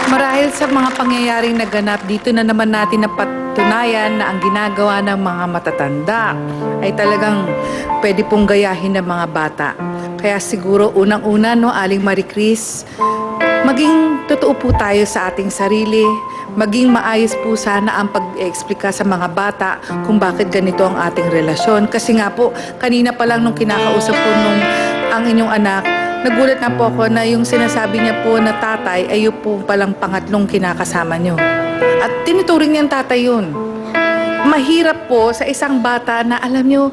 Marahil sa mga pangyayaring naganap, dito na naman natin napatunayan na ang ginagawa ng mga matatanda ay talagang pwede pong gayahin ng mga bata. Kaya siguro unang-una, no, Aling Marie Chris, maging totoo po tayo sa ating sarili, maging maayos po sana ang pag-explika sa mga bata kung bakit ganito ang ating relasyon. Kasi nga po, kanina pa lang nung kinakausap po nung ang inyong anak, nagulat na po ako na yung sinasabi niya po na tatay ay yung po palang pangatlong kinakasama niyo. At tinuturing niyang tatay yun. Mahirap po sa isang bata na alam niyo,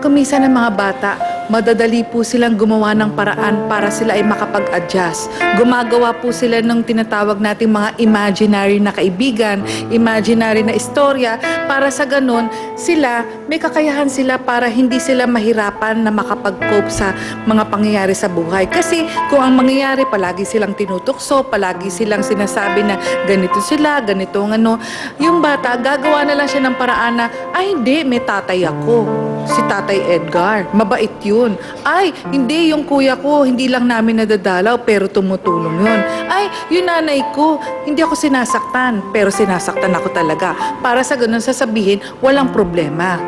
kumisa ng mga bata, madadali po silang gumawa ng paraan para sila ay makapag-adjust. Gumagawa po sila ng tinatawag nating mga imaginary na kaibigan, imaginary na istorya, para sa ganun, sila, may kakayahan sila para hindi sila mahirapan na makapag-cope sa mga pangyayari sa buhay. Kasi kung ang mangyayari, palagi silang tinutukso, palagi silang sinasabi na ganito sila, ganito ano, yung bata, gagawa na lang siya ng paraan na, ay hindi, may tatay ako. Si Tatay Edgar, mabait yun. Ay, hindi, yung kuya ko, hindi lang namin nadadalaw, pero tumutulong yun. Ay, yung nanay ko, hindi ako sinasaktan, pero sinasaktan ako talaga. Para sa ganun sasabihin, walang problema.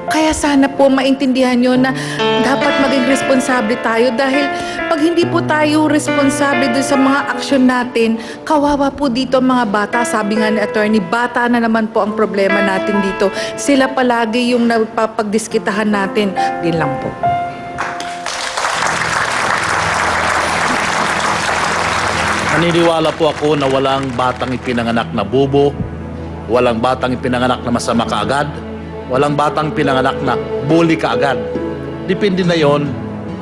Kaya sana po maintindihan nyo na dapat maging responsable tayo dahil pag hindi po tayo responsable dun sa mga aksyon natin, kawawa po dito ang mga bata. Sabi nga ni attorney, bata na naman po ang problema natin dito. Sila palagi yung napapagdiskitahan natin. Din lang po. Naniniwala po ako na walang batang ipinanganak na bubo, walang batang ipinanganak na masama kaagad, walang batang pinanganak na bully kaagad. Depende na yon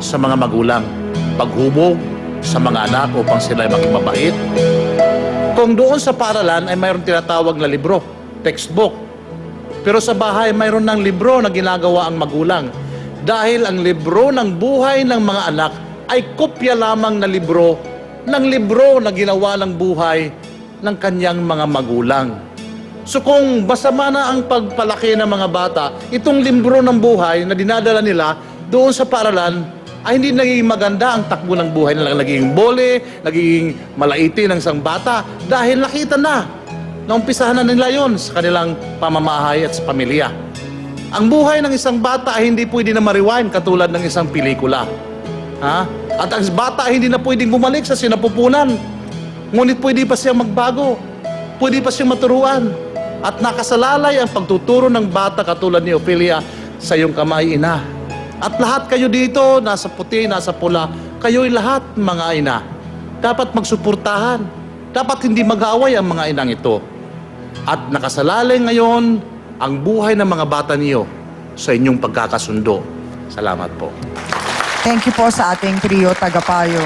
sa mga magulang. Paghubog sa mga anak upang sila ay maging mabait. Kung doon sa paaralan ay mayroon tinatawag na libro, textbook. Pero sa bahay mayroon ng libro na ginagawa ang magulang. Dahil ang libro ng buhay ng mga anak ay kopya lamang na libro na ginawa ng buhay ng kanyang mga magulang. So kung masama na ang pagpalaki ng mga bata, itong libro ng buhay na dinadala nila doon sa paaralan ay hindi nagiging maganda ang takbo ng buhay nila. Nagiging bole, nagiging malaiti ng isang bata dahil nakita na umpisahan na nila yon sa kanilang pamamahay at sa pamilya. Ang buhay ng isang bata ay hindi pwede na ma-rewind katulad ng isang pelikula. Ha? At ang bata ay hindi na pwedeng bumalik sa sinapupunan. Ngunit pwede pa siyang magbago. Pwede pa siyang maturuan. At nakasalalay ang pagtuturo ng bata katulad ni Ophelia sa iyong kamay, ina. At lahat kayo dito, nasa puti, nasa pula, kayo'y lahat mga ina. Dapat magsuportahan. Dapat hindi mag-aaway ang mga inang ito. At nakasalalay ngayon ang buhay ng mga bata niyo sa inyong pagkakasundo. Salamat po. Thank you po sa ating trio tagapayo.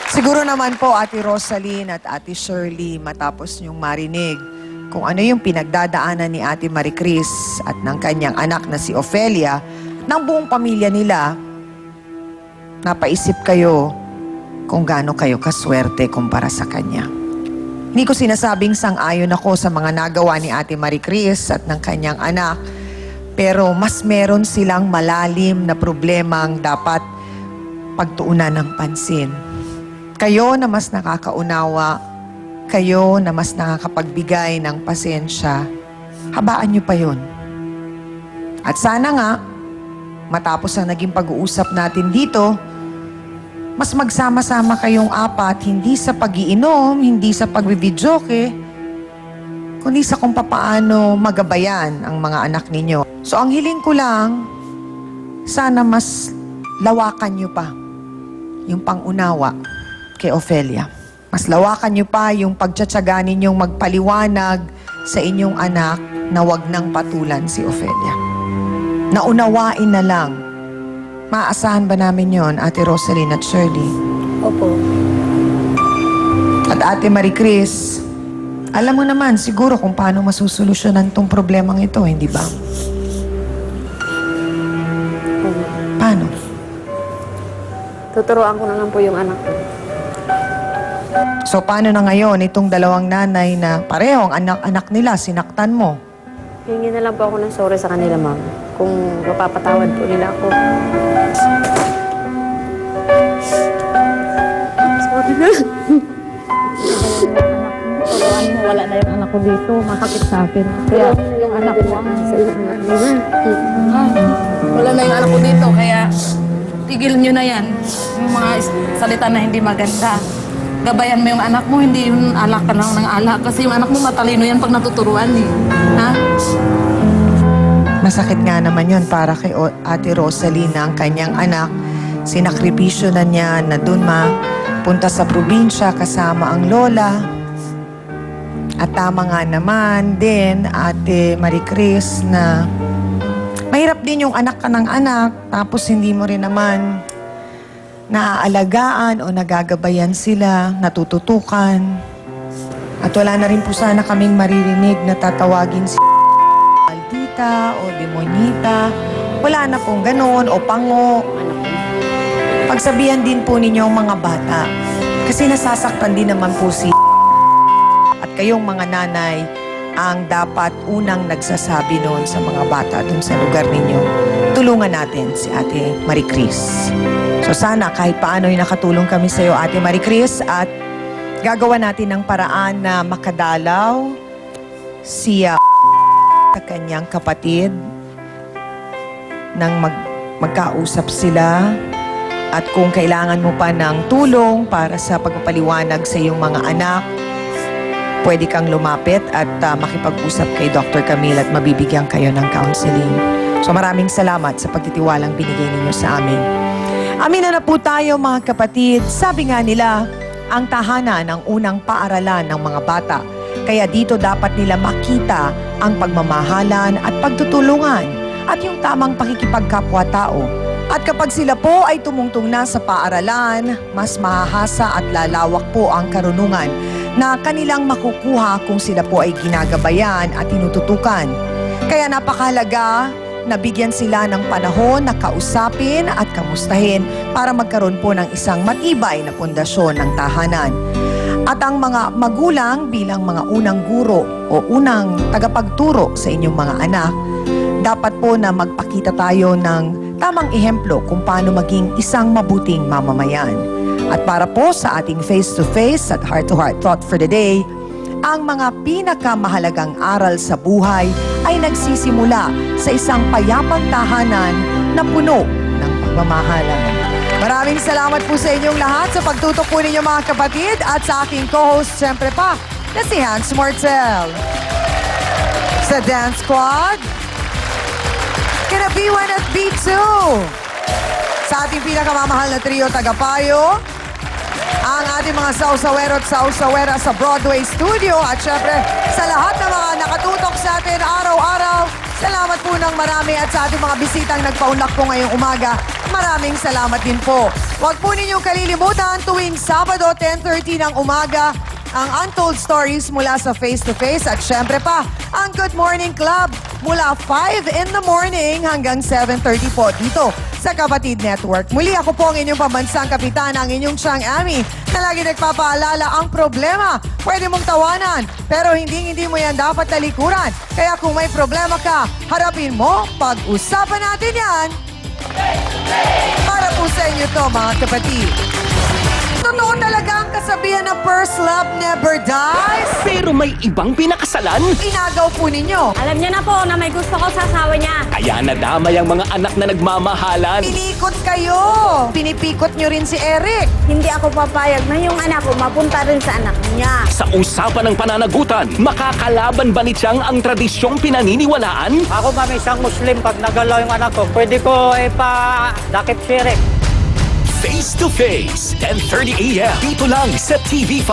Siguro naman po, Ate Rosaline at Ate Shirley, matapos niyong marinig kung ano yung pinagdadaanan ni Ate Marie Chris at ng kanyang anak na si Ophelia, ng buong pamilya nila, napaisip kayo kung gaano kayo kaswerte kumpara sa kanya. Hindi ko sinasabing sang-ayon ako sa mga nagawa ni Ate Marie Chris at ng kanyang anak, pero mas meron silang malalim na problemang dapat pagtuunan ng pansin. Kayo na mas nakakaunawa, kayo na mas nakakapagbigay ng pasensya, habaan niyo pa yun. At sana nga, matapos ang naging pag-uusap natin dito, mas magsama-sama kayong apat, hindi sa pag-iinom, hindi sa pag-videoke, kundi sa kung papaano magabayan ang mga anak ninyo. So ang hiling ko lang, sana mas lawakan niyo pa yung pangunawa kay Ophelia. Mas lawakan niyo pa yung pagtsatsaga ninyong magpaliwanag sa inyong anak na wag nang patulan si Ophelia. Naunawain na lang. Maasahan ba namin yon, Ate Rosaline at Shirley? Opo. At Ate Marie Chris, alam mo naman siguro kung paano masusolusyonan tong problemang ito, hindi ba? Paano? Tuturuan ko na lang po yung anak ko. So paano na ngayon itong dalawang nanay na pareho ang anak-anak nila, sinaktan mo? Hingi na lang po ako ng sorry sa kanila, ma'am. Kung mapapatawad po nila ako. Sorry na. wala na yung anak ko dito, masakit sa akin. Kaya yung anak ko Sa iyo, anak, di ba? wala na yung anak ko dito, kaya tigil nyo na yan. Yung mga salita na hindi maganda. Gabayan mo yung anak mo, hindi yung alak ka lang ng alak. Kasi yung anak mo matalino yan pag natuturuan eh. Ha? Masakit nga naman yun para kay Ate Rosalie na ang kanyang anak. Sinakripisyo na niya na dun punta sa probinsya kasama ang lola. At tama nga naman din, Ate Maricris, na mahirap din yung anak ka ng anak tapos hindi mo rin naman naaalagaan o nagagabayan sila, natututukan. At wala na rin po sana kaming maririnig na tatawagin si Maldita o Demonita. Wala na pong ganon o pango. Pagsabihan din po ninyo ang mga bata. Kasi nasasaktan din naman po si at kayong mga nanay ang dapat unang nagsasabi noon sa mga bata dun sa lugar ninyo. Tulungan natin si Ate Maricris. So sana kahit paano ay nakatulong kami sa iyo, Ate Maricris, at gagawa natin ng paraan na makadalaw siya sa kanyang kapatid nang magkausap sila. At kung kailangan mo pa ng tulong para sa pagpapaliwanag sa iyong mga anak, pwede kang lumapit at makipag-usap kay Dr. Camille at mabibigyan kayo ng counseling. So maraming salamat sa pagtitiwalang binigay ninyo sa amin. Amin na po tayo mga kapatid. Sabi nga nila, ang tahanan ang unang paaralan ng mga bata. Kaya dito dapat nila makita ang pagmamahalan at pagtutulungan at yung tamang pakikipagkapwa-tao. At kapag sila po ay tumungtong na sa paaralan, mas mahahasa at lalawak po ang karunungan na kanilang makukuha kung sila po ay ginagabayan at tinututukan. Kaya napakahalaga na bigyan sila ng panahon na kausapin at kamustahin para magkaroon po ng isang matibay na pundasyon ng tahanan. At ang mga magulang bilang mga unang guro o unang tagapagturo sa inyong mga anak, dapat po na magpakita tayo ng tamang ehemplo kung paano maging isang mabuting mamamayan. At para po sa ating face-to-face at heart-to-heart thought for the day, ang mga pinakamahalagang aral sa buhay ay nagsisimula sa isang payapang tahanan na puno ng pagmamahalan. Maraming salamat po sa inyong lahat sa pagtutok po ninyo mga kapatid at sa aking co-host siyempre pa na si Hans Mortel. Sa Dance Squad, kina B1 at B2. Sa ating pinakamamahal na trio tagapayo, ang ating mga sausawero at sausawera sa Broadway Studio at syempre sa lahat ng mga nakatutok sa atin araw-araw. Salamat po ng marami at sa ating mga bisitang nagpaunlak po ngayong umaga. Maraming salamat din po. Huwag po ninyong kalilimutan tuwing Sabado 10:30 ng umaga ang Untold Stories mula sa Face to Face at syempre pa ang Good Morning Club mula 5 in the morning hanggang 7:30 po dito sa Kapatid Network. Muli ako po ang inyong pambansang kapitan, ang inyong Chang Ami na lagi nagpapaalala ang problema. Pwede mong tawanan pero hindi mo yan dapat talikuran. Kaya kung may problema ka, harapin mo, pag-usapan natin yan. Para po sa inyo to mga kapatid. Totoo talaga ang kasabihan na first love never dies? Pero may ibang pinakasalan. Inagaw po ninyo. Alam niya na po na may gusto ko sa asawa niya. Kaya nadamay ang mga anak na nagmamahalan. Pinikot kayo. Pinipikot nyo rin si Eric. Hindi ako papayag na yung anak ko mapunta rin sa anak niya. Sa usapan ng pananagutan, makakalaban ba ni Chang ang tradisyong pinaniniwalaan? Ako ma'am, isang Muslim. Pag nagalaw yung anak ko, pwede ko ipa-dakip sirik. Face to Face, 10:30 a.m. Dito lang sa TV5.